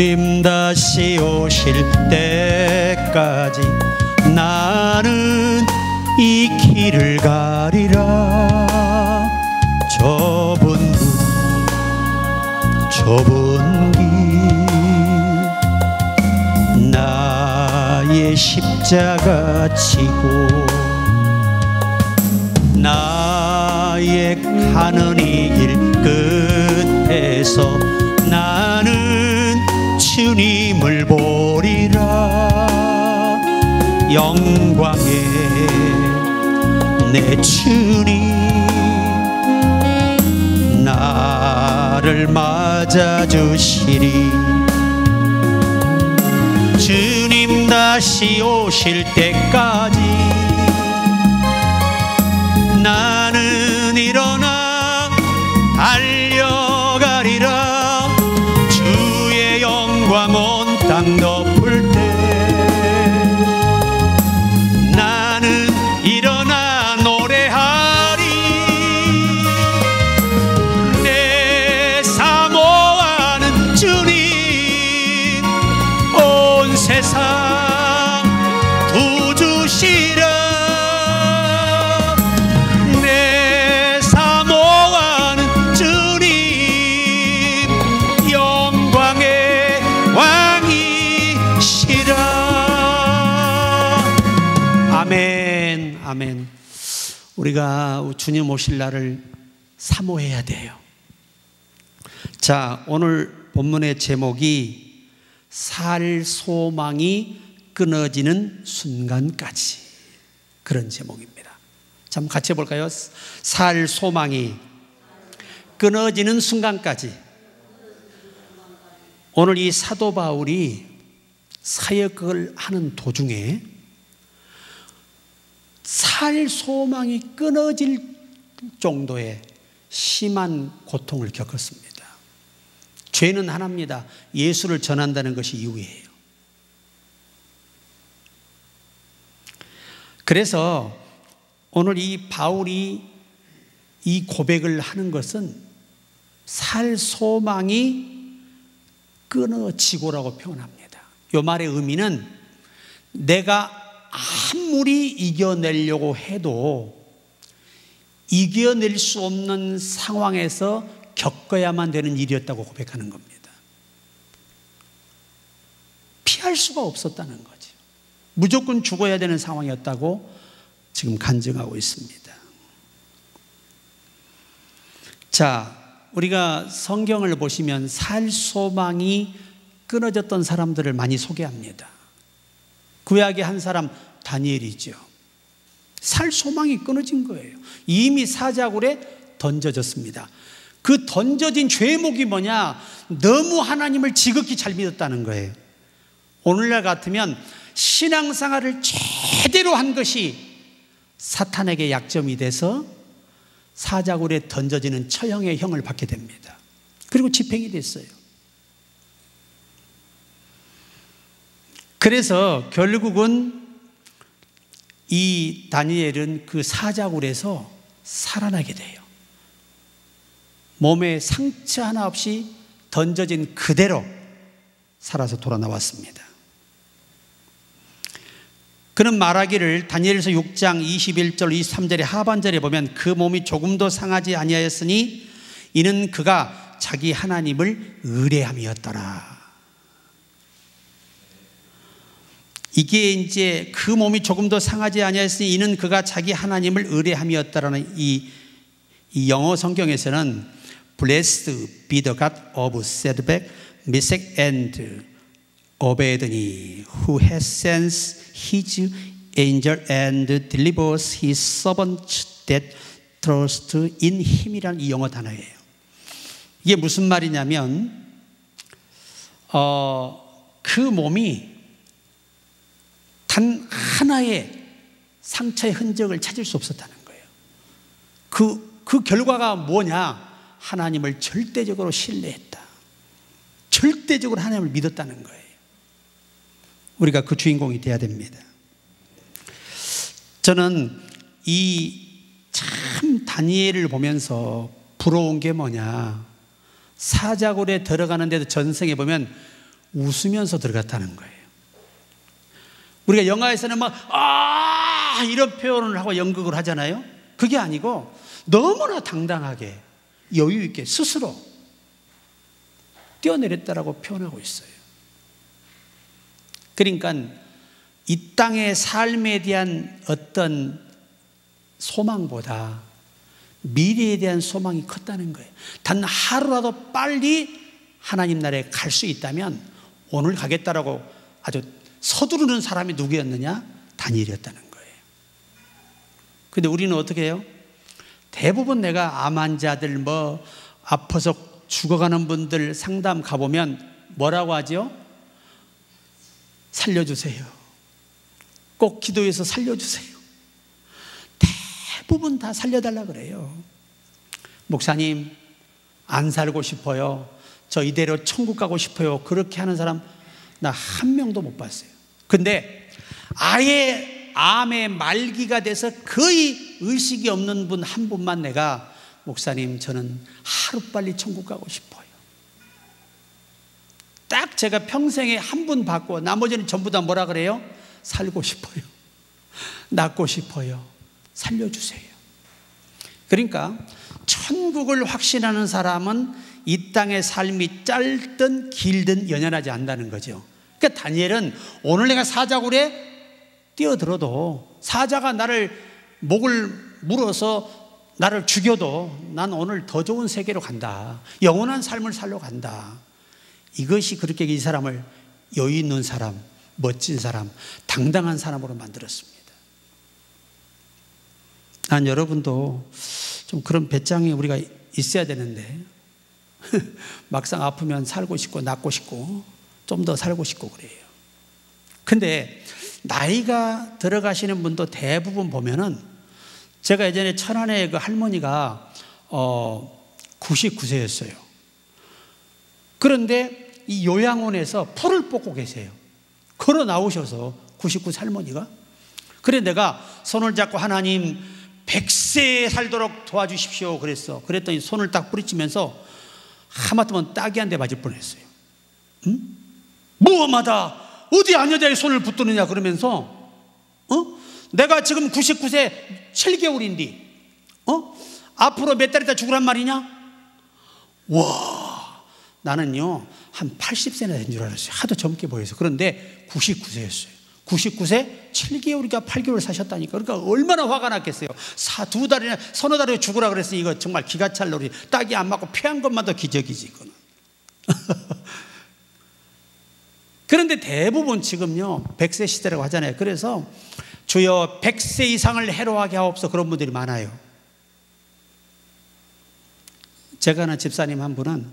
주님 다시 오실 때까지 나는 이 길을 가리라. 좁은 길 나의 십자가 지고 나의 가는 이 길 끝에서 나는 주님을 보리라. 영광의 내 주님 나를 맞아주시리. 주님 다시 오실 때까지 나는 일어나 달려가리라. 주의 영광 온 땅 덮을 때 나는 일어나 노래하리. 내 사모하는 주님 온 세상 구주시라. 내 사모하는 주님 영광의 왕이시라. 아멘. 아멘. 우리가 주님 오실 날을 사모해야 돼요. 자, 오늘 본문의 제목이 살 소망이 끊어지는 순간까지, 그런 제목입니다. 자, 같이 해볼까요? 살 소망이 끊어지는 순간까지. 오늘 이 사도 바울이 사역을 하는 도중에 살 소망이 끊어질 정도의 심한 고통을 겪었습니다. 죄는 하나입니다. 예수를 전한다는 것이 이유예요. 그래서 오늘 이 바울이 이 고백을 하는 것은 살 소망이 끊어지고라고 표현합니다. 이 말의 의미는 내가 아무리 이겨내려고 해도 이겨낼 수 없는 상황에서 겪어야만 되는 일이었다고 고백하는 겁니다. 피할 수가 없었다는 거죠. 무조건 죽어야 되는 상황이었다고 지금 간증하고 있습니다. 자, 우리가 성경을 보시면 살 소망이 끊어졌던 사람들을 많이 소개합니다. 구약의 한 사람 다니엘이죠. 살 소망이 끊어진 거예요. 이미 사자굴에 던져졌습니다. 그 던져진 죄목이 뭐냐? 너무 하나님을 지극히 잘 믿었다는 거예요. 오늘날 같으면 신앙생활을 제대로 한 것이 사탄에게 약점이 돼서 사자굴에 던져지는 처형의 형을 받게 됩니다. 그리고 집행이 됐어요. 그래서 결국은 이 다니엘은 그 사자굴에서 살아나게 돼요. 몸에 상처 하나 없이 던져진 그대로 살아서 돌아 나왔습니다. 그는 말하기를 다니엘서 6장 21절 23절의 하반절에 보면 그 몸이 조금도 상하지 아니하였으니 이는 그가 자기 하나님을 의뢰함이었더라. 이게 이제 그 몸이 조금도 상하지 아니하였으니 이는 그가 자기 하나님을 의뢰함이었다라는 이 영어 성경에서는 Blessed be the God of Shadrach, Meshach and Abednego, who has sent his angel and delivers his servants that trust in him이라는 이 영어 단어예요. 이게 무슨 말이냐면 그 몸이 단 하나의 상처의 흔적을 찾을 수 없었다는 거예요. 그 결과가 뭐냐? 하나님을 절대적으로 신뢰했다. 절대적으로 하나님을 믿었다는 거예요. 우리가 그 주인공이 돼야 됩니다. 저는 이 참 다니엘을 보면서 부러운 게 뭐냐? 사자굴에 들어가는데도 전생에 보면 웃으면서 들어갔다는 거예요. 우리가 영화에서는 막 이런 표현을 하고 연극을 하잖아요. 그게 아니고 너무나 당당하게 여유 있게 스스로 뛰어내렸다라고 표현하고 있어요. 그러니까 이 땅의 삶에 대한 어떤 소망보다 미래에 대한 소망이 컸다는 거예요. 단 하루라도 빨리 하나님 나라에 갈 수 있다면 오늘 가겠다라고 아주 서두르는 사람이 누구였느냐? 다니엘이었다는 거예요. 근데 우리는 어떻게 해요? 대부분 내가 암 환자들 뭐 아파서 죽어가는 분들 상담 가보면 뭐라고 하죠? 살려주세요. 꼭 기도해서 살려주세요. 대부분 다 살려달라 그래요. 목사님, 안 살고 싶어요. 저 이대로 천국 가고 싶어요. 그렇게 하는 사람 나 한 명도 못 봤어요. 근데 아예 암의 말기가 돼서 거의 의식이 없는 분 한 분만 내가 목사님, 저는 하루빨리 천국 가고 싶어요. 딱 제가 평생에 한 분 받고 나머지는 전부 다 뭐라 그래요? 살고 싶어요. 낫고 싶어요. 살려주세요. 그러니까 천국을 확신하는 사람은 이 땅의 삶이 짧든 길든 연연하지 않는다는 거죠. 그러니까 다니엘은 오늘 내가 사자굴에 뛰어들어도 사자가 나를 목을 물어서 나를 죽여도 난 오늘 더 좋은 세계로 간다. 영원한 삶을 살러 간다. 이것이 그렇게 이 사람을 여유 있는 사람, 멋진 사람, 당당한 사람으로 만들었습니다. 난 여러분도 좀 그런 배짱이 우리가 있어야 되는데 막상 아프면 살고 싶고 낫고 싶고 좀 더 살고 싶고 그래요. 근데 나이가 들어가시는 분도 대부분 보면은 제가 예전에 천안에 그 할머니가 99세였어요. 그런데 이 요양원에서 풀을 뽑고 계세요. 걸어 나오셔서 99세 할머니가. 그래 내가 손을 잡고 하나님 100세 살도록 도와주십시오 그랬어. 그랬더니 손을 딱 뿌리치면서 하마터면 딱이 한 대 맞을 뻔했어요. 응? 무엄하다. 어디 아녀자에 손을 붙드느냐 그러면서 내가 지금 99세 7개월인데 앞으로 몇 달 있다 죽으란 말이냐? 와, 나는요 한 80세나 된 줄 알았어요. 하도 젊게 보여서. 그런데 99세였어요 99세 7개월이니까 8개월 사셨다니까. 그러니까 얼마나 화가 났겠어요. 두 달이나 서너 달에 죽으라 그랬으니 이거 정말 기가 찰 놀이. 딱이 안 맞고 피한 것만 더 기적이지 이거는. 그런데 대부분 지금요 100세 시대라고 하잖아요. 그래서 주여 100세 이상을 해로하게 하옵소서 그런 분들이 많아요. 제가 아는 집사님 한 분은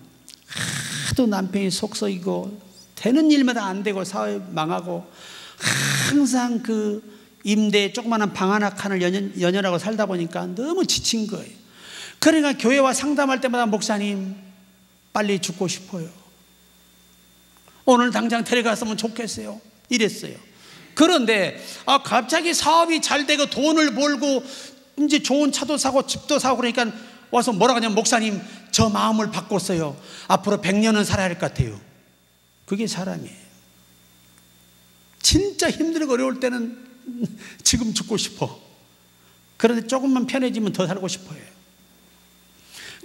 하도 남편이 속썩이고 되는 일마다 안 되고 사회 망하고 항상 그 임대 조그마한 방 하나 칸을 연연하고 살다 보니까 너무 지친 거예요. 그러니까 교회와 상담할 때마다 목사님 빨리 죽고 싶어요. 오늘 당장 데려갔으면 좋겠어요. 이랬어요. 그런데 갑자기 사업이 잘 되고 돈을 벌고 이제 좋은 차도 사고 집도 사고 그러니까 와서 뭐라 하냐면 목사님 저 마음을 바꿨어요. 앞으로 100년은 살아야 할 것 같아요. 그게 사람이에요. 진짜 힘들고 어려울 때는 지금 죽고 싶어. 그런데 조금만 편해지면 더 살고 싶어요.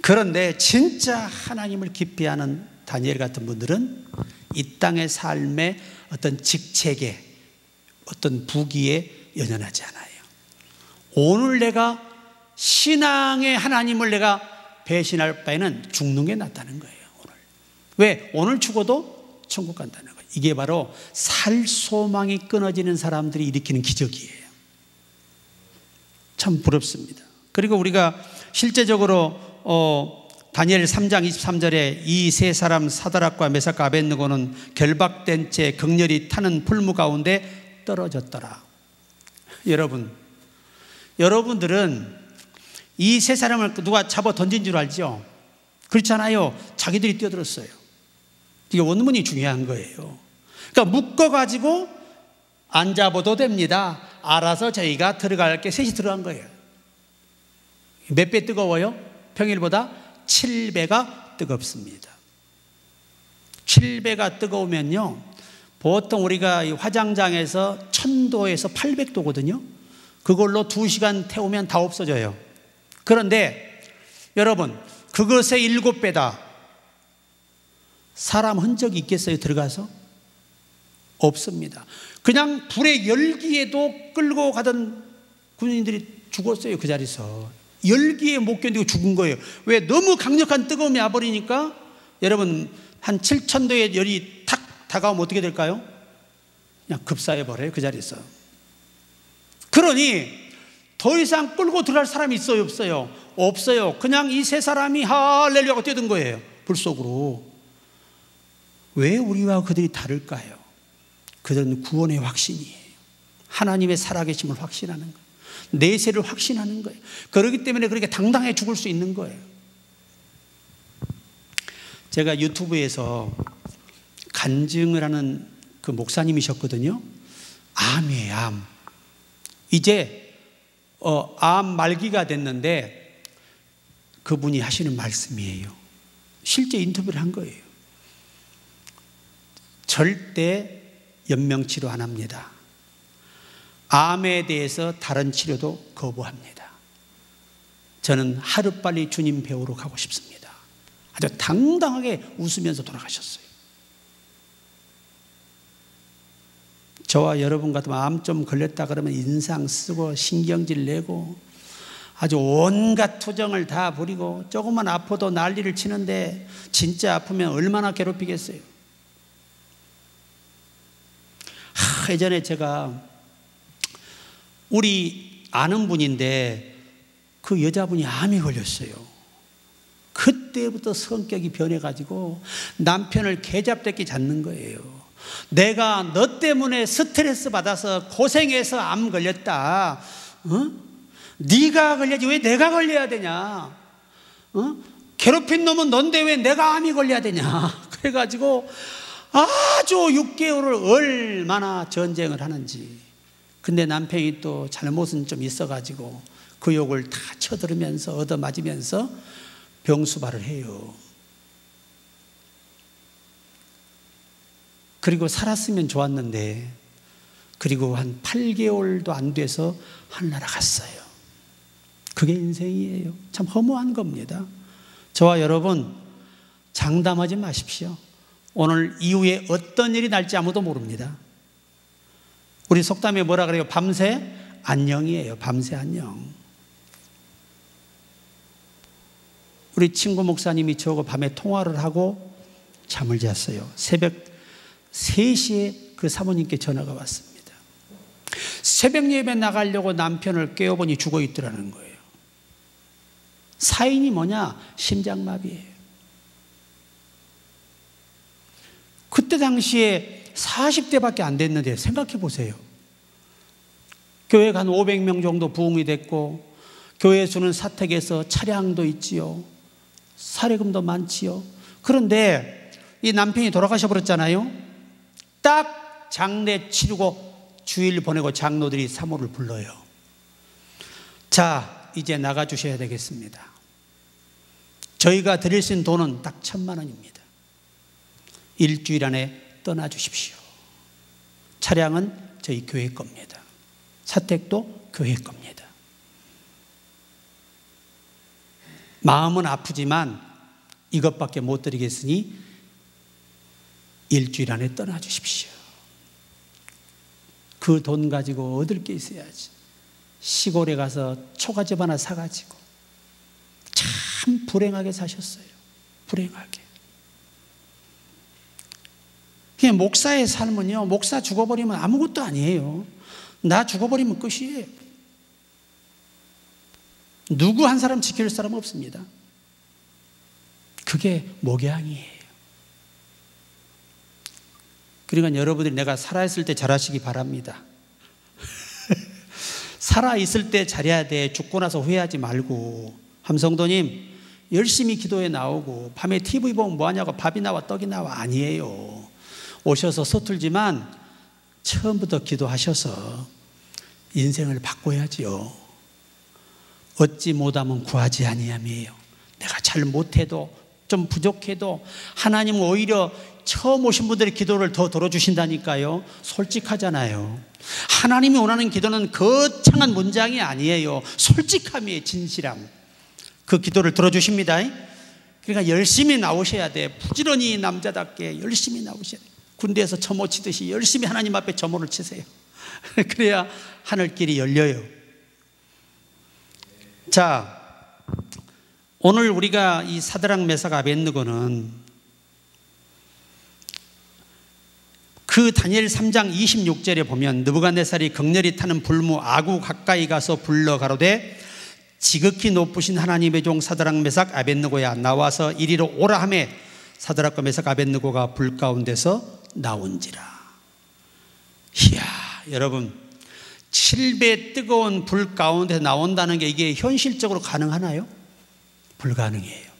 그런데 진짜 하나님을 깊이 아는 다니엘 같은 분들은 이 땅의 삶의 어떤 직책에 어떤 부귀에 연연하지 않아요. 오늘 내가 신앙의 하나님을 내가 배신할 바에는 죽는 게 낫다는 거예요. 오늘. 왜? 오늘 죽어도 천국 간다는 거예요. 이게 바로 살 소망이 끊어지는 사람들이 일으키는 기적이에요. 참 부럽습니다. 그리고 우리가 실제적으로 다니엘 3장 23절에 이 세 사람 사드락과 메삭과 아벳느고는 결박된 채 격렬히 타는 풀무 가운데 떨어졌더라. 여러분들은 이 세 사람을 누가 잡아 던진 줄 알죠? 그렇잖아요. 자기들이 뛰어들었어요. 이게 원문이 중요한 거예요. 그러니까 묶어가지고 안 잡아도 됩니다. 알아서 저희가 들어갈 게 셋이 들어간 거예요. 몇 배 뜨거워요? 평일보다 7배가 뜨겁습니다. 7배가 뜨거우면요, 보통 우리가 이 화장장에서 1000도에서 800도거든요. 그걸로 2시간 태우면 다 없어져요. 그런데 여러분, 그것의 7배다. 사람 흔적이 있겠어요? 들어가서? 없습니다. 그냥 불의 열기에도 끌고 가던 군인들이 죽었어요. 그 자리에서. 열기에 못 견디고 죽은 거예요. 왜? 너무 강력한 뜨거움이 와버리니까. 여러분, 한 7000도의 열이 탁 다가오면 어떻게 될까요? 그냥 급사해버려요. 그 자리에서. 그러니 더 이상 끌고 들어갈 사람이 있어요? 없어요? 없어요. 그냥 이 세 사람이 할렐루야 하고 뛰어든 거예요. 불 속으로. 왜 우리와 그들이 다를까요? 그들은 구원의 확신이에요. 하나님의 살아계심을 확신하는 거예요. 내세를 확신하는 거예요. 그렇기 때문에 그렇게 당당해 죽을 수 있는 거예요. 제가 유튜브에서 간증을 하는 그 목사님이셨거든요. 암이에요, 암. 이제 암 말기가 됐는데 그분이 하시는 말씀이에요. 실제 인터뷰를 한 거예요. 절대 연명치료 안 합니다. 암에 대해서 다른 치료도 거부합니다. 저는 하루빨리 주님 배우러 가고 싶습니다. 아주 당당하게 웃으면서 돌아가셨어요. 저와 여러분 같으면 암 좀 걸렸다 그러면 인상 쓰고 신경질 내고 아주 온갖 투정을 다 부리고 조금만 아파도 난리를 치는데 진짜 아프면 얼마나 괴롭히겠어요. 예전에 제가 우리 아는 분인데 그 여자분이 암이 걸렸어요. 그때부터 성격이 변해가지고 남편을 개잡듯이 잡는 거예요. 내가 너 때문에 스트레스 받아서 고생해서 암 걸렸다. 네가 걸려야지 왜 내가 걸려야 되냐. 괴롭힌 놈은 넌데 왜 내가 암이 걸려야 되냐. 그래가지고 아주 6개월을 얼마나 전쟁을 하는지. 근데 남편이 또 잘못은 좀 있어가지고 그 욕을 다 쳐들으면서 얻어맞으면서 병수발을 해요. 그리고 살았으면 좋았는데 그리고 한 8개월도 안 돼서 하늘나라 갔어요. 그게 인생이에요. 참 허무한 겁니다. 저와 여러분 장담하지 마십시오. 오늘 이후에 어떤 일이 날지 아무도 모릅니다. 우리 속담에 뭐라 그래요? 밤새 안녕이에요. 밤새 안녕. 우리 친구 목사님이 저하고 밤에 통화를 하고 잠을 잤어요. 새벽 3시에 그 사모님께 전화가 왔습니다. 새벽 예배 나가려고 남편을 깨워보니 죽어 있더라는 거예요. 사인이 뭐냐? 심장마비예요. 그때 당시에 40대밖에 안 됐는데 생각해 보세요. 교회가 한 500명 정도 부흥이 됐고 교회 수는 사택에서 차량도 있지요. 사례금도 많지요. 그런데 이 남편이 돌아가셔 버렸잖아요. 딱 장례 치르고 주일 보내고 장로들이 사모를 불러요. 자, 이제 나가 주셔야 되겠습니다. 저희가 드릴 수 있는 돈은 딱 1000만 원입니다. 일주일 안에 떠나 주십시오. 차량은 저희 교회 겁니다. 사택도 교회 겁니다. 마음은 아프지만 이것밖에 못 드리겠으니 일주일 안에 떠나 주십시오. 그 돈 가지고 얻을 게 있어야지. 시골에 가서 초가집 하나 사가지고 참 불행하게 사셨어요. 불행하게. 그냥 목사의 삶은요, 목사 죽어버리면 아무것도 아니에요. 나 죽어버리면 끝이에요. 누구 한 사람 지킬 사람 없습니다. 그게 목양이에요. 그러니까 여러분들이 내가 살아있을 때 잘하시기 바랍니다. 살아있을 때 잘해야 돼. 죽고 나서 후회하지 말고. 함성도님 열심히 기도에 나오고 밤에 TV 보면 뭐하냐고 밥이 나와 떡이 나와 아니에요. 오셔서 서툴지만 처음부터 기도하셔서 인생을 바꿔야지요. 얻지 못하면 구하지 아니함이에요. 내가 잘 못해도 좀 부족해도 하나님은 오히려 처음 오신 분들의 기도를 더 들어주신다니까요. 솔직하잖아요. 하나님이 원하는 기도는 거창한 문장이 아니에요. 솔직함이에요. 진실함. 그 기도를 들어주십니다. 그러니까 열심히 나오셔야 돼. 부지런히 남자답게 열심히 나오셔야 돼. 군대에서 점호 치듯이 열심히 하나님 앞에 점호를 치세요. 그래야 하늘길이 열려요. 자, 오늘 우리가 이 사드락 메삭 아벳느고는 그 다니엘 3장 26절에 보면 느부갓네살이 극렬히 타는 불무 아구 가까이 가서 불러 가로되 지극히 높으신 하나님의 종 사드락 메삭 아벳느고야 나와서 이리로 오라 하매 사드락과 메삭 아벳느고가 불 가운데서 나온지라. 이야, 여러분 7배 뜨거운 불 가운데 나온다는 게 이게 현실적으로 가능하나요? 불가능해요.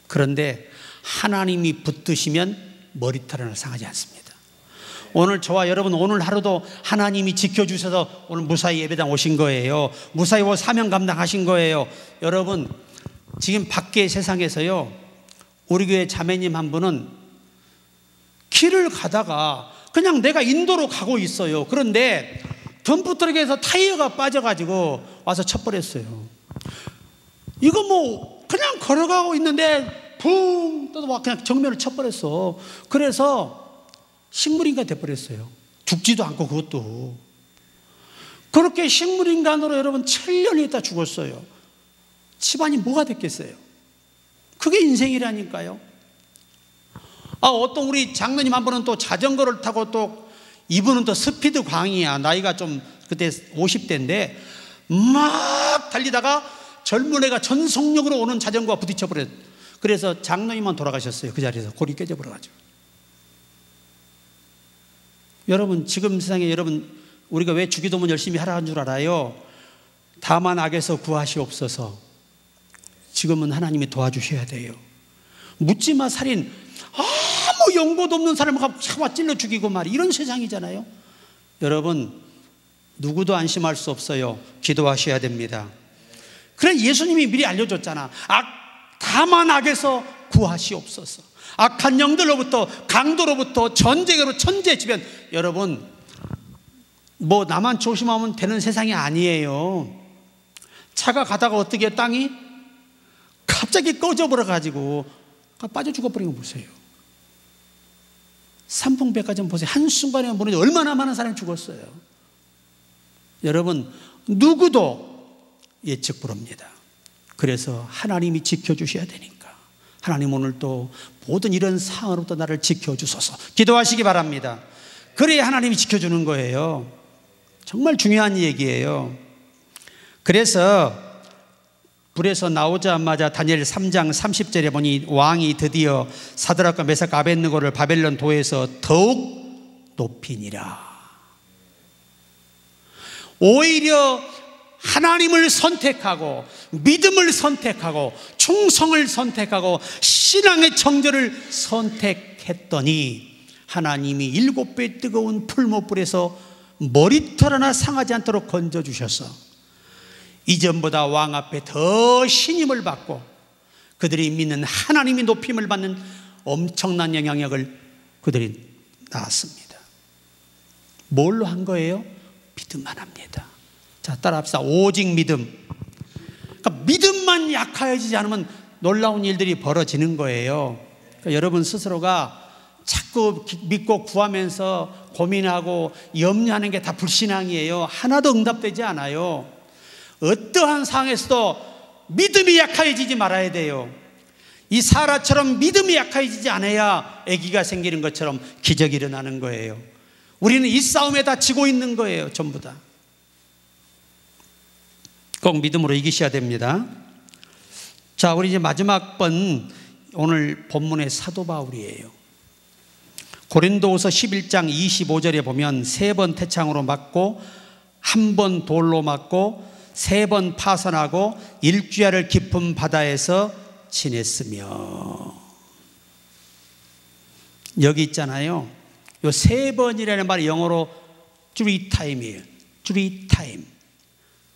그런데 하나님이 붙드시면 머리털 하나 상하지 않습니다. 오늘 저와 여러분 오늘 하루도 하나님이 지켜주셔서 오늘 무사히 예배당 오신 거예요. 무사히 사명 감당하신 거예요. 여러분 지금 밖에 세상에서요, 우리 교회 자매님 한 분은 길을 가다가 그냥 내가 인도로 가고 있어요. 그런데 덤프트럭에서 타이어가 빠져가지고 와서 쳐버렸어요. 이거 뭐 그냥 걸어가고 있는데 붕 떠도 막 그냥 정면을 쳐버렸어. 그래서 식물인간 돼버렸어요. 죽지도 않고 그것도. 그렇게 식물인간으로 여러분 7년이 있다 죽었어요. 집안이 뭐가 됐겠어요? 그게 인생이라니까요. 어떤 우리 장로님 한 분은 또 자전거를 타고 또 이분은 또 스피드 광이야. 나이가 좀 그때 50대인데 막 달리다가 젊은 애가 전속력으로 오는 자전거와 부딪혀버렸어요. 그래서 장로님만 돌아가셨어요. 그 자리에서 골이 깨져버려가지고. 여러분 지금 세상에 여러분 우리가 왜 주기도문 열심히 하라는 줄 알아요? 다만 악에서 구하시옵소서. 지금은 하나님이 도와주셔야 돼요. 묻지마 살인, 아무 연고도 없는 사람을 잡아 찔러 죽이고 말이 이런 세상이잖아요. 여러분 누구도 안심할 수 없어요. 기도하셔야 됩니다. 그래 예수님이 미리 알려줬잖아. 다만 악에서 구하시옵소서. 악한 영들로부터, 강도로부터, 전쟁으로, 천재지변. 여러분 뭐 나만 조심하면 되는 세상이 아니에요. 차가 가다가 어떻게 땅이 갑자기 꺼져버려가지고 빠져 죽어버린 거 보세요. 삼풍백화점 보세요. 한순간에 무너져 얼마나 많은 사람이 죽었어요. 여러분 누구도 예측 불허입니다. 그래서 하나님이 지켜주셔야 되니까 하나님 오늘 또 모든 이런 상황으로부터 나를 지켜주소서 기도하시기 바랍니다. 그래야 하나님이 지켜주는 거예요. 정말 중요한 얘기예요. 그래서 불에서 나오자마자 다니엘 3장 30절에 보니 왕이 드디어 사드락과 메삭 아벳느고를 바벨론 도에서 더욱 높이니라. 오히려 하나님을 선택하고 믿음을 선택하고 충성을 선택하고 신앙의 정절을 선택했더니 하나님이 7배 뜨거운 풀무불에서 머리털 하나 상하지 않도록 건져주셔서 이전보다 왕 앞에 더 신임을 받고 그들이 믿는 하나님이 높임을 받는 엄청난 영향력을 그들이 낳았습니다. 뭘로 한 거예요? 믿음만 합니다. 자, 따라합시다. 오직 믿음. 그러니까 믿음만 약해지지 않으면 놀라운 일들이 벌어지는 거예요. 그러니까 여러분 스스로가 자꾸 믿고 구하면서 고민하고 염려하는 게 다 불신앙이에요. 하나도 응답되지 않아요. 어떠한 상황에서도 믿음이 약해지지 말아야 돼요. 이 사라처럼 믿음이 약해지지 않아야 아기가 생기는 것처럼 기적이 일어나는 거예요. 우리는 이 싸움에 다 지고 있는 거예요. 전부 다. 꼭 믿음으로 이기셔야 됩니다. 자, 우리 이제 마지막 번 오늘 본문의 사도 바울이에요. 고린도후서 11장 25절에 보면 3번 태창으로 맞고 1번 돌로 맞고 3번 파선하고 일주야를 깊은 바다에서 지냈으며. 여기 있잖아요. 요 3번이라는 말이 영어로 3time이에요. 3time.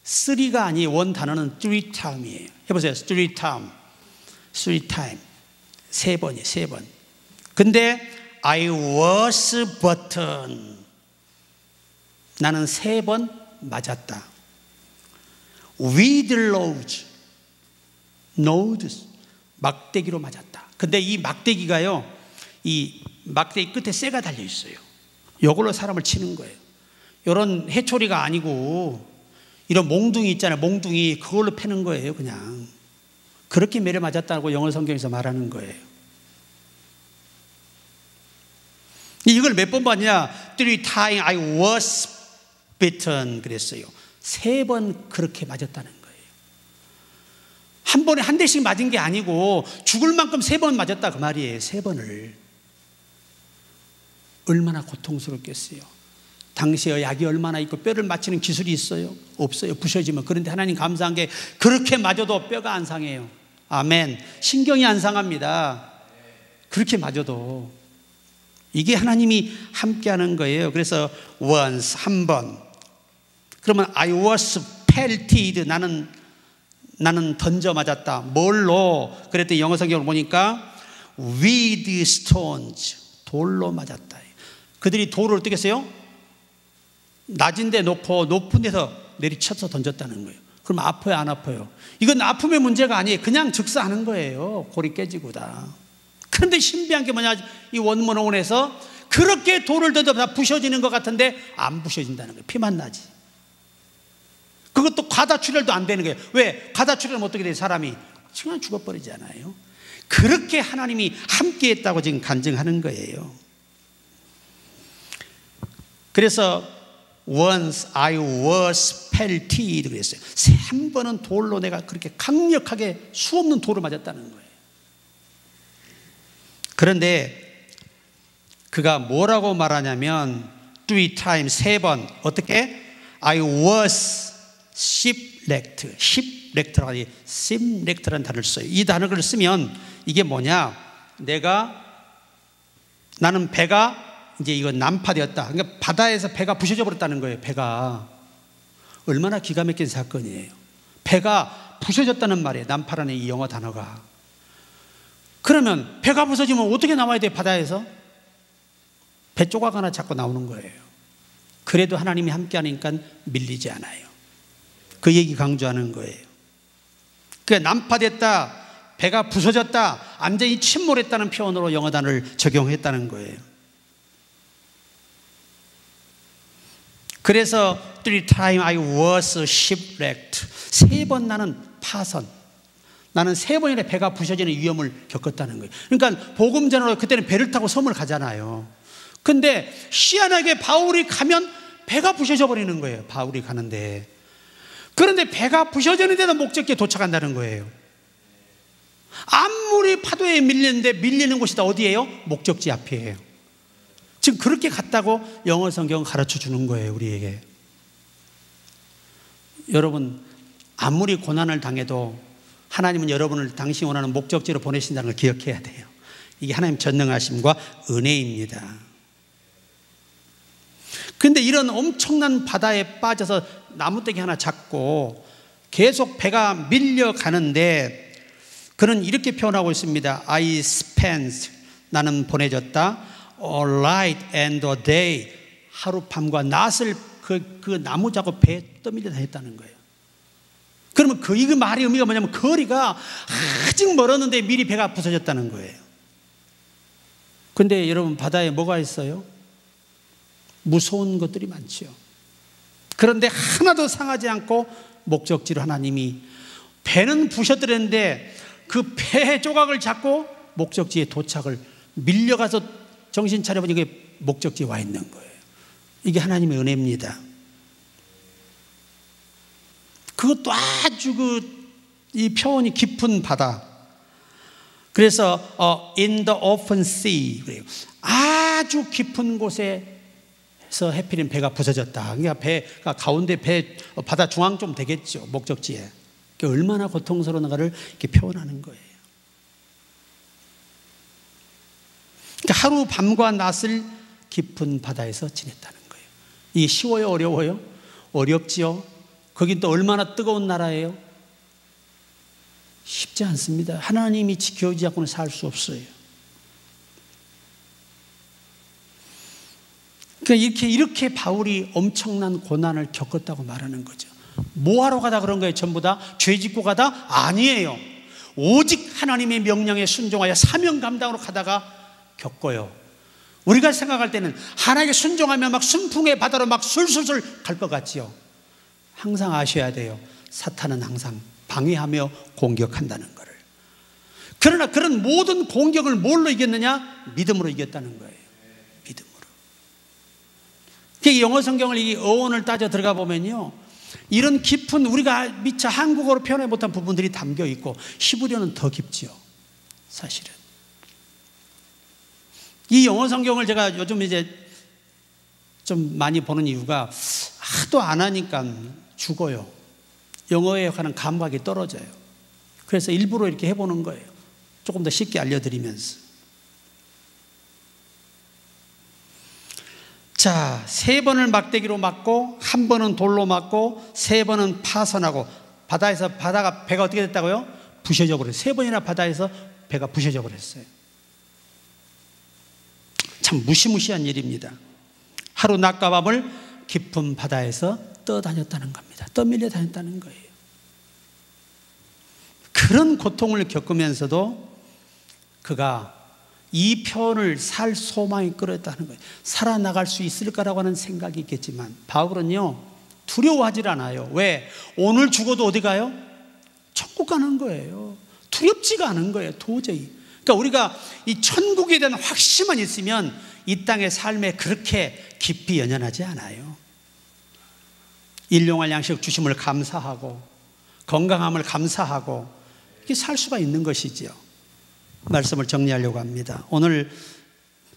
3가 아니 원 단어는 3time이에요. 해보세요. 3time. 3time. 3번이에요. 3번. 그 근데 I was button. 나는 3번 맞았다. With loads. 막대기로 맞았다. 근데 이 막대기가요, 이 막대기 끝에 쇠가 달려 있어요. 이걸로 사람을 치는 거예요. 이런 해초리가 아니고 이런 몽둥이 있잖아요. 몽둥이, 그걸로 패는 거예요. 그냥 그렇게 매를 맞았다고 영어 성경에서 말하는 거예요. 이걸 몇 번 봤냐? 3 times I was bitten 그랬어요. 3번 그렇게 맞았다는 거예요. 한 번에 한 대씩 맞은 게 아니고 죽을 만큼 3번 맞았다 그 말이에요. 3번을. 얼마나 고통스럽겠어요. 당시에 약이 얼마나 있고 뼈를 맞추는 기술이 있어요? 없어요. 부셔지면. 그런데 하나님 감사한 게 그렇게 맞아도 뼈가 안 상해요. 아멘. 신경이 안 상합니다. 그렇게 맞아도. 이게 하나님이 함께하는 거예요. 그래서 once, 한 번. 그러면 I was pelted. 나는 던져 맞았다. 뭘로? 그랬더니 영어 성경을 보니까 with stones. 돌로 맞았다. 그들이 돌을 어떻게 했어요? 낮은 데 놓고 높은 데서 내리쳐서 던졌다는 거예요. 그럼 아파요, 안 아파요? 이건 아픔의 문제가 아니에요. 그냥 즉사하는 거예요. 골이 깨지고 다. 그런데 신비한 게 뭐냐? 이 원문원에서 그렇게 돌을 던져 다 부셔지는 것 같은데 안 부셔진다는 거예요. 피만 나지. 그것도 과다출혈도 안 되는 거예요. 왜? 과다출혈은 어떻게 돼요? 사람이 그냥 죽어버리잖아요. 그렇게 하나님이 함께했다고 지금 간증하는 거예요. 그래서 once I was pelted 그랬어요. 3번은 돌로 내가 그렇게 강력하게 수없는 돌을 맞았다는 거예요. 그런데 그가 뭐라고 말하냐면 3 times 3번 어떻게? I was shipwrecked. shipwrecked라고 하니 shipwrecked라는 단어를 써요. 이 단어를 쓰면 이게 뭐냐? 나는 배가 이제 이거 난파되었다. 그러니까 바다에서 배가 부셔져 버렸다는 거예요. 배가 얼마나 기가 막힌 사건이에요. 배가 부셔졌다는 말이에요. 난파라는 이 영어 단어가. 그러면 배가 부서지면 어떻게 나와야 돼? 바다에서 배 조각 하나 잡고 나오는 거예요. 그래도 하나님이 함께하니까 밀리지 않아요. 그 얘기 강조하는 거예요. 그러니까 난파됐다, 배가 부서졌다, 완전히 침몰했다는 표현으로 영어 단어를 적용했다는 거예요. 그래서 3 times I was shipwrecked. 3번 나는 파선. 나는 3번이나 배가 부셔지는 위험을 겪었다는 거예요. 그러니까 복음 전하러 그때는 배를 타고 섬을 가잖아요. 근데 희한하게 바울이 가면 배가 부셔져 버리는 거예요. 바울이 가는데. 그런데 배가 부셔지는데도 목적지에 도착한다는 거예요. 아무리 파도에 밀리는데 밀리는 곳이 다 어디예요? 목적지 앞이에요. 지금 그렇게 갔다고 영어 성경 가르쳐 주는 거예요, 우리에게. 여러분, 아무리 고난을 당해도 하나님은 여러분을 당신이 원하는 목적지로 보내신다는 걸 기억해야 돼요. 이게 하나님 전능하심과 은혜입니다. 그런데 이런 엄청난 바다에 빠져서 나무떼기 하나 잡고 계속 배가 밀려가는데 그는 이렇게 표현하고 있습니다. I spent, 나는 보내졌다. A night and a day, 하룻밤과 낮을 그 나무 잡고 배에 떠밀려 다녔다는 거예요. 그러면 그 말의 의미가 뭐냐면 거리가 아직 멀었는데 미리 배가 부서졌다는 거예요. 근데 여러분, 바다에 뭐가 있어요? 무서운 것들이 많죠. 그런데 하나도 상하지 않고 목적지로 하나님이, 배는 부셔뜨렸는데 그 배 조각을 잡고 목적지에 도착을, 밀려가서 정신 차려보니 이게 목적지에 와 있는 거예요. 이게 하나님의 은혜입니다. 그것도 아주 이 표현이 깊은 바다. 그래서 in the open sea 그래요. 아주 깊은 곳에서 해필인 배가 부서졌다. 그러니까 배가 가운데 바다 중앙 좀 되겠죠. 목적지에. 얼마나 고통스러운가를 이렇게 표현하는 거예요. 그러니까 하루 밤과 낮을 깊은 바다에서 지냈다는 거예요. 이게 쉬워요? 어려워요? 어렵지요. 거긴 또 얼마나 뜨거운 나라예요? 쉽지 않습니다. 하나님이 지켜주지 않고는 살 수 없어요. 그러니까 이렇게 바울이 엄청난 고난을 겪었다고 말하는 거죠. 뭐 하러 가다 그런 거예요? 전부 다 죄 짓고 가다? 아니에요. 오직 하나님의 명령에 순종하여 사명 감당으로 가다가 겪어요. 우리가 생각할 때는 하나님께 순종하면 막 순풍의 바다로 막 술술술 갈 것 같지요. 항상 아셔야 돼요. 사탄은 항상 방해하며 공격한다는 것을. 그러나 그런 모든 공격을 뭘로 이겼느냐? 믿음으로 이겼다는 거예요. 믿음으로. 영어 성경을 이 어원을 따져 들어가 보면요, 이런 깊은, 우리가 미처 한국어로 표현해 못한 부분들이 담겨 있고, 히브리어는 더 깊지요, 사실은. 이 영어 성경을 제가 요즘 이제 좀 많이 보는 이유가 하도 안 하니까 죽어요. 영어에 관한 감각이 떨어져요. 그래서 일부러 이렇게 해보는 거예요. 조금 더 쉽게 알려드리면서. 자, 3번을 막대기로 맞고, 1번은 돌로 맞고, 3번은 파선하고, 바다가 배가 어떻게 됐다고요? 부셔져 버렸어요. 3번이나 바다에서 배가 부셔져 버렸어요. 참 무시무시한 일입니다. 하루 낮과 밤을 깊은 바다에서 떠다녔다는 겁니다. 떠밀려 다녔다는 거예요. 그런 고통을 겪으면서도 그가 이 편을 살 소망이 끌었다는 거예요. 살아나갈 수 있을까라고 하는 생각이 있겠지만, 바울은요 두려워하지 않아요. 왜? 오늘 죽어도 어디 가요? 천국 가는 거예요. 두렵지가 않은 거예요, 도저히. 그러니까 우리가 이 천국에 대한 확신만 있으면 이 땅의 삶에 그렇게 깊이 연연하지 않아요. 일용할 양식 주심을 감사하고, 건강함을 감사하고, 이렇게 살 수가 있는 것이지요. 말씀을 정리하려고 합니다. 오늘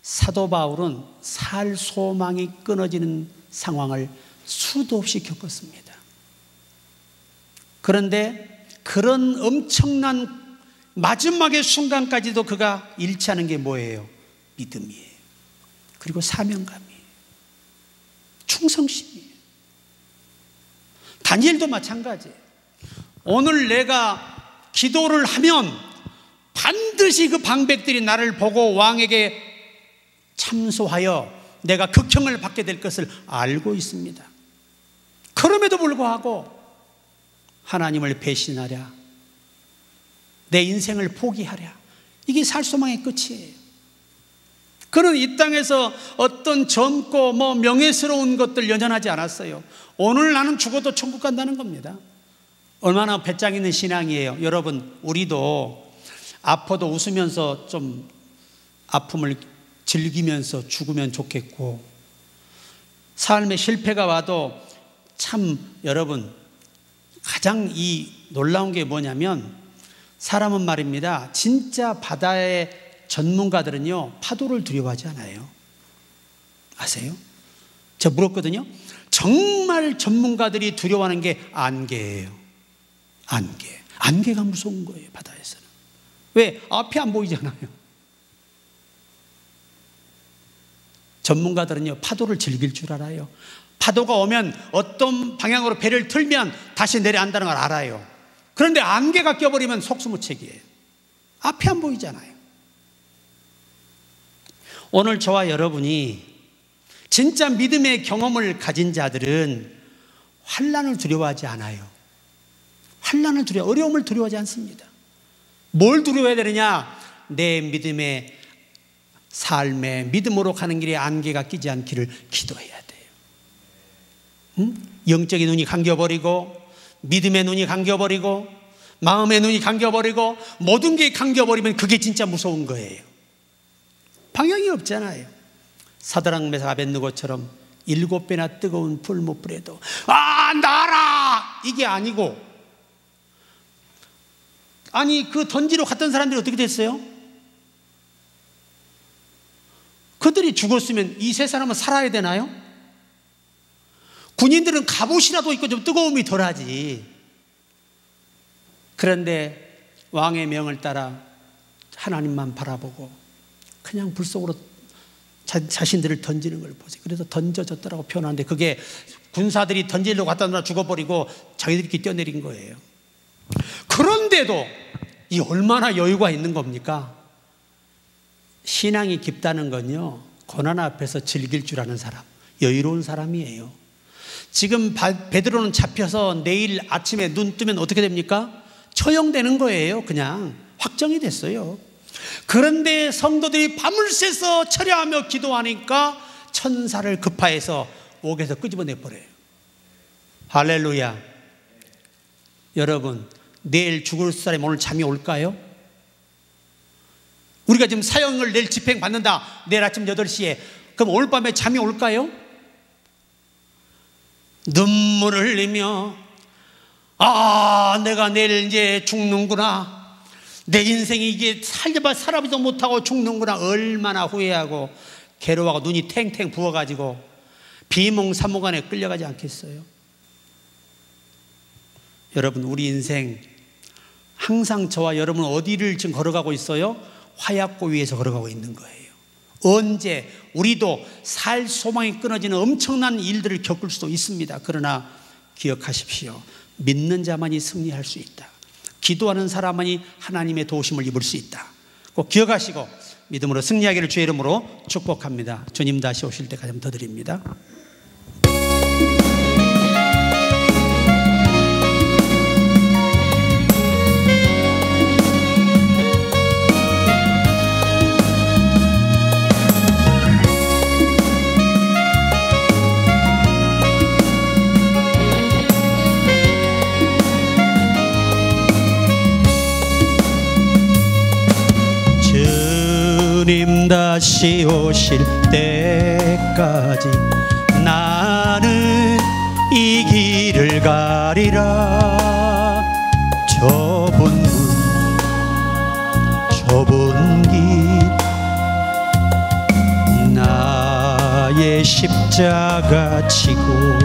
사도 바울은 살 소망이 끊어지는 상황을 수도 없이 겪었습니다. 그런데 그런 엄청난 마지막의 순간까지도 그가 잃지 않은 게 뭐예요? 믿음이에요. 그리고 사명감이에요. 충성심이에요. 다니엘도 마찬가지예요. 오늘 내가 기도를 하면 반드시 그 방백들이 나를 보고 왕에게 참소하여 내가 극형을 받게 될 것을 알고 있습니다. 그럼에도 불구하고 하나님을 배신하랴, 내 인생을 포기하랴, 이게 살소망의 끝이에요. 그는 이 땅에서 어떤 젊고 명예스러운 것들 연연하지 않았어요. 오늘 나는 죽어도 천국 간다는 겁니다. 얼마나 배짱 있는 신앙이에요. 여러분, 우리도 아파도 웃으면서 좀 아픔을 즐기면서 죽으면 좋겠고, 삶에 실패가 와도 참 여러분, 가장 이 놀라운 게 뭐냐면, 사람은 말입니다, 진짜 바다의 전문가들은요 파도를 두려워하지 않아요. 아세요? 제가 물었거든요. 정말 전문가들이 두려워하는 게 안개예요. 안개가 무서운 거예요, 바다에서는. 왜? 앞이 안 보이잖아요. 전문가들은요 파도를 즐길 줄 알아요. 파도가 오면 어떤 방향으로 배를 틀면 다시 내려앉는다는 걸 알아요. 그런데 안개가 껴버리면 속수무책이에요. 앞이 안 보이잖아요. 오늘 저와 여러분이 진짜 믿음의 경험을 가진 자들은 환난을 두려워하지 않아요. 어려움을 두려워하지 않습니다. 뭘 두려워해야 되느냐? 내 믿음의 삶에 믿음으로 가는 길에 안개가 끼지 않기를 기도해야 돼요. 영적인 눈이 감겨버리고, 믿음의 눈이 감겨버리고, 마음의 눈이 감겨버리고, 모든 게 감겨버리면 그게 진짜 무서운 거예요. 방향이 없잖아요. 사드락 메삭 아벳느고처럼 7배나 뜨거운 불못불에도 나라! 이게 아니고, 아니 그 던지러 갔던 사람들이 어떻게 됐어요? 그들이 죽었으면 이 세 사람은 살아야 되나요? 군인들은 갑옷이라도 입고 좀 뜨거움이 덜하지. 그런데 왕의 명을 따라 하나님만 바라보고 그냥 불 속으로 자신들을 던지는 걸 보세요. 그래서 던져졌더라고 표현하는데, 그게 군사들이 던지려고 갔다 나 죽어버리고 자기들끼리 뛰어내린 거예요. 그런데도 이 얼마나 여유가 있는 겁니까? 신앙이 깊다는 건요, 고난 앞에서 즐길 줄 아는 사람, 여유로운 사람이에요. 지금 베드로는 잡혀서 내일 아침에 눈 뜨면 어떻게 됩니까? 처형되는 거예요. 그냥 확정이 됐어요. 그런데 성도들이 밤을 새서 철야하며 기도하니까 천사를 급파해서 옥에서 끄집어내버려요. 할렐루야. 여러분, 내일 죽을 사람이 오늘 잠이 올까요? 우리가 지금 사형을 내일 집행받는다, 내일 아침 8시에. 그럼 오늘 밤에 잠이 올까요? 눈물을 흘리며 내가 내일 이제 죽는구나, 내 인생이 이게 살아보지도 못하고 죽는구나, 얼마나 후회하고 괴로워하고 눈이 탱탱 부어가지고 비몽사몽간에 끌려가지 않겠어요? 여러분, 우리 인생 항상 저와 여러분 어디를 지금 걸어가고 있어요? 화약고 위에서 걸어가고 있는 거예요. 언제 우리도 살 소망이 끊어지는 엄청난 일들을 겪을 수도 있습니다. 그러나 기억하십시오. 믿는 자만이 승리할 수 있다. 기도하는 사람만이 하나님의 도우심을 입을 수 있다. 꼭 기억하시고 믿음으로 승리하기를 주의 이름으로 축복합니다. 주님 다시 오실 때까지 한번 더 드립니다. 주님 다시 오실 때까지 나는 이 길을 가리라. 좁은 길 나의 십자가 지고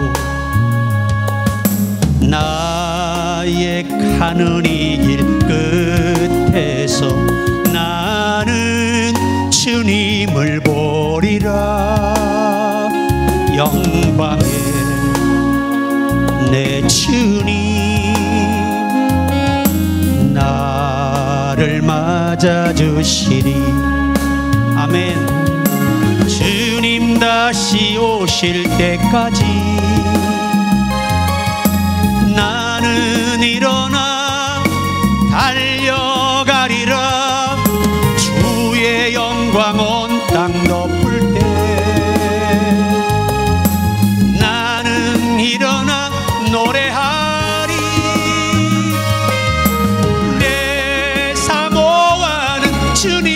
나의 가는 이 길 끝에서 나는 주님을 보리라. 영광의 내 주님 나를 맞아주시리. 아멘. 주님 다시 오실 때까지 나는 일어나 달려가리라. 주의 영광 온 땅 덮을 때 나는 일어나 노래하리. 내 사모하는 주님